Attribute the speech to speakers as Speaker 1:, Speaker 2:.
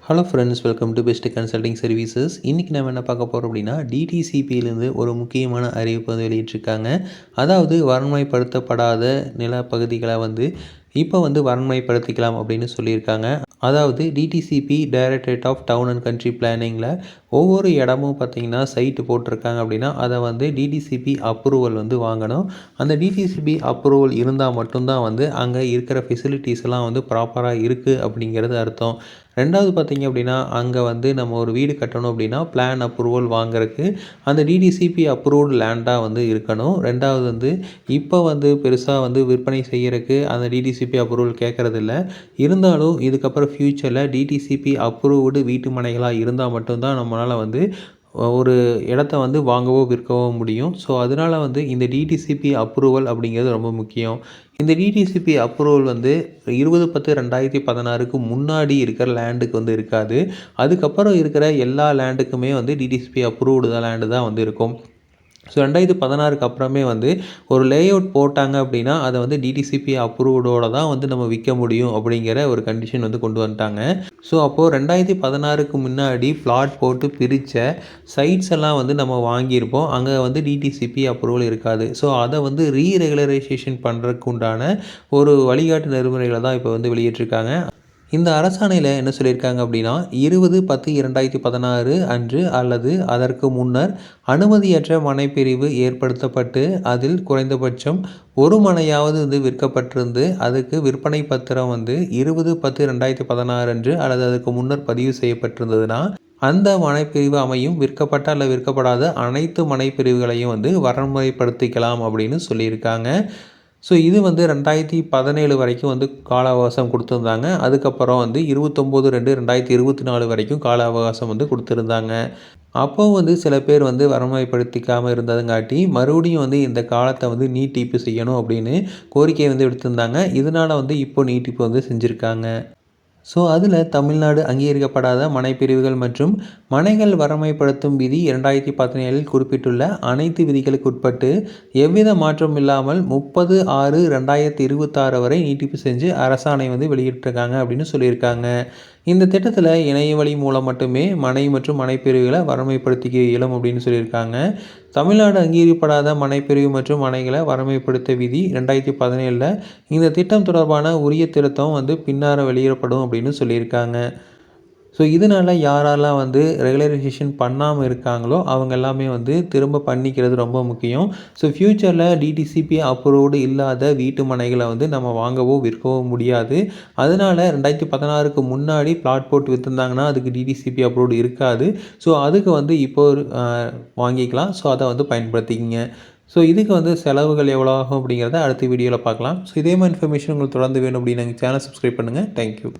Speaker 1: Hello friends, welcome to best consulting services. இன்றைக்கி நம்ம என்ன பார்க்க போகிறோம் அப்படின்னா, டிடிசிபியிலேருந்து ஒரு முக்கியமான அறிவிப்பு வந்து வெளியிட்டிருக்காங்க. அதாவது வரண்மைப்படுத்தப்படாத நிலப்பகுதிகளை வந்து இப்போ வந்து வரண்மைப்படுத்திக்கலாம் அப்படின்னு சொல்லியிருக்காங்க. அதாவது DTCP directorate of town and country பிளானிங்கில் ஒவ்வொரு இடமும் பார்த்திங்கன்னா சைட்டு போட்டிருக்காங்க அப்படின்னா அதை வந்து டிடிசிபி அப்ரூவல் வந்து வாங்கணும். அந்த டிடிசிபி அப்ரூவல் இருந்தால் மட்டும்தான் வந்து அங்கே இருக்கிற ஃபெசிலிட்டிஸ் எல்லாம் வந்து ப்ராப்பராக இருக்குது அப்படிங்கிறது அர்த்தம். ரெண்டாவது பார்த்திங்க அப்படின்னா, அங்கே வந்து நம்ம ஒரு வீடு கட்டணும் அப்படின்னா பிளான் அப்ரூவல் வாங்குறதுக்கு அந்த டிடிசிபி அப்ரூவ்டு லேண்டாக வந்து இருக்கணும். ரெண்டாவது வந்து இப்போ வந்து பெருசாக வந்து விற்பனை செய்கிறதுக்கு அந்த டிடிசிபி அப்ரூவல் கேட்குறதில்ல. இருந்தாலும் இதுக்கப்புறம் ஃப்யூச்சரில் டிடிசிபி அப்ரூவ்டு வீட்டு மனைகளாக இருந்தால் மட்டும்தான் நம்மளால் வந்து ஒரு இடத்த வந்து வாங்கவோ விற்கவோ முடியும். ஸோ அதனால் வந்து இந்த டிடிசிபி அப்ரூவல் அப்படிங்கிறது ரொம்ப முக்கியம். இந்த டிடிசிபி அப்ரூவல் வந்து 20/10/2016க்கு முன்னாடி இருக்கிற லேண்டுக்கு வந்து இருக்காது. அதுக்கப்புறம் இருக்கிற எல்லா லேண்டுக்குமே வந்து டிடிசிபி அப்ரூவ்டு லேண்டு தான் வந்து இருக்கும். ஸோ 2016க்கு அப்புறமே வந்து ஒரு லேஅவுட் போட்டாங்க அப்படின்னா அதை வந்து டிடிசிபி அப்ரூவ்டோட தான் வந்து நம்ம விற்க முடியும் அப்படிங்கிற ஒரு கண்டிஷன் வந்து கொண்டு வந்துட்டாங்க. ஸோ அப்போது 2016க்கு முன்னாடி பிளாட் போட்டு பிரித்த சைட்ஸ் எல்லாம் வந்து நம்ம வாங்கியிருப்போம். அங்கே வந்து டிடிசிபி அப்ரூவல் இருக்காது. ஸோ அதை வந்து ரெகுலரைசேஷன் பண்ணுறதுக்கு உண்டான ஒரு வழிகாட்டு நெறிமுறைகளை தான் இப்போ வந்து வெளியிட்டிருக்காங்க. இந்த அரசாணையில் என்ன சொல்லியிருக்காங்க அப்படின்னா, 20/10/2016 அன்று அல்லது அதற்கு முன்னர் அனுமதியற்ற மனைப்பிரிவு ஏற்படுத்தப்பட்டு அதில் குறைந்தபட்சம் ஒரு மனையாவது வந்து விற்கப்பட்டிருந்து அதுக்கு விற்பனை பத்திரம் வந்து 20/10/2016 அன்று அல்லது அதுக்கு முன்னர் பதிவு செய்யப்பட்டிருந்ததுன்னா அந்த மனைப்பிரிவு அமையும். விற்கப்பட்ட அல்ல விற்கப்படாத அனைத்து மனைப்பிரிவுகளையும் வந்து வரன்முறைப்படுத்திக்கலாம் அப்படின்னு சொல்லியிருக்காங்க. ஸோ இது வந்து 2017 வரைக்கும் வந்து கால அவகாசம் கொடுத்துருந்தாங்க. அதுக்கப்புறம் வந்து 29/2/2024 வரைக்கும் கால அவகாசம் வந்து கொடுத்துருந்தாங்க. அப்போ வந்து சில பேர் வந்து வரன்முறைப்படுத்திக்காமல் இருந்ததுங்காட்டி மறுபடியும் வந்து இந்த காலத்தை வந்து நீட்டிப்பு செய்யணும் அப்படின்னு கோரிக்கை வந்து எடுத்திருந்தாங்க. இதனால் வந்து இப்போ நீட்டிப்பு வந்து செஞ்சுருக்காங்க. ஸோ அதில் தமிழ்நாடு அங்கீகரிக்கப்படாத மனைப்பிரிவுகள் மற்றும் மனைகள் வரமைப்படுத்தும் விதி 2017 குறிப்பிட்டுள்ள அனைத்து விதிகளுக்கு உட்பட்டு எவ்வித மாற்றம் இல்லாமல் 30/6/2026 வரை நீட்டிப்பு செஞ்சு அரசாணை வந்து வெளியிட்டிருக்காங்க அப்படின்னு சொல்லியிருக்காங்க. இந்த திட்டத்தில் இணைய வழி மூலம் மட்டுமே மனை மற்றும் மனைப்பிரிவுகளை வரமைப்படுத்திக்க இயலும் அப்படின்னு சொல்லியிருக்காங்க. தமிழ்நாடு அங்கீகரிக்கப்படாத மனைப்பிரிவு மற்றும் மனைகளை வரமைப்படுத்த விதி 2017 இந்த திட்டம் தொடர்பான உரிய திருத்தம் வந்து பின்னார வெளியிடப்படும் அப்படின்னு சொல்லியிருக்காங்க. ஸோ இதனால் யாரெல்லாம் வந்து ரெகுலரைசேஷன் பண்ணாமல் இருக்காங்களோ அவங்க எல்லாமே வந்து திரும்ப பண்ணிக்கிறது ரொம்ப முக்கியம். ஸோ ஃப்யூச்சரில் டிடிசிபி அப்ரூவ்டு இல்லாத வீட்டு மனைகளை வந்து நம்ம வாங்கவோ விற்கவோ முடியாது. அதனால் 2016க்கு முன்னாடி பிளாட் போட்டு விற்றுருந்தாங்கன்னா அதுக்கு டிடிசிபி அப்ரூவ்டு இருக்காது. ஸோ அதுக்கு வந்து இப்போ வாங்கிக்கலாம். ஸோ அதை வந்து பயன்படுத்திக்கிங்க. ஸோ இதுக்கு வந்து செலவுகள் எவ்வளோ ஆகும் அப்படிங்கிறத அடுத்த வீடியோவில் பார்க்கலாம். ஸோ இதே மாதிரி இன்ஃபர்மேஷன் உங்களுக்கு தொடர்ந்து வேணும் அப்படின்னு எங்கள் சேனல் சப்ஸ்கிரைப் பண்ணுங்கள். தேங்க்யூ.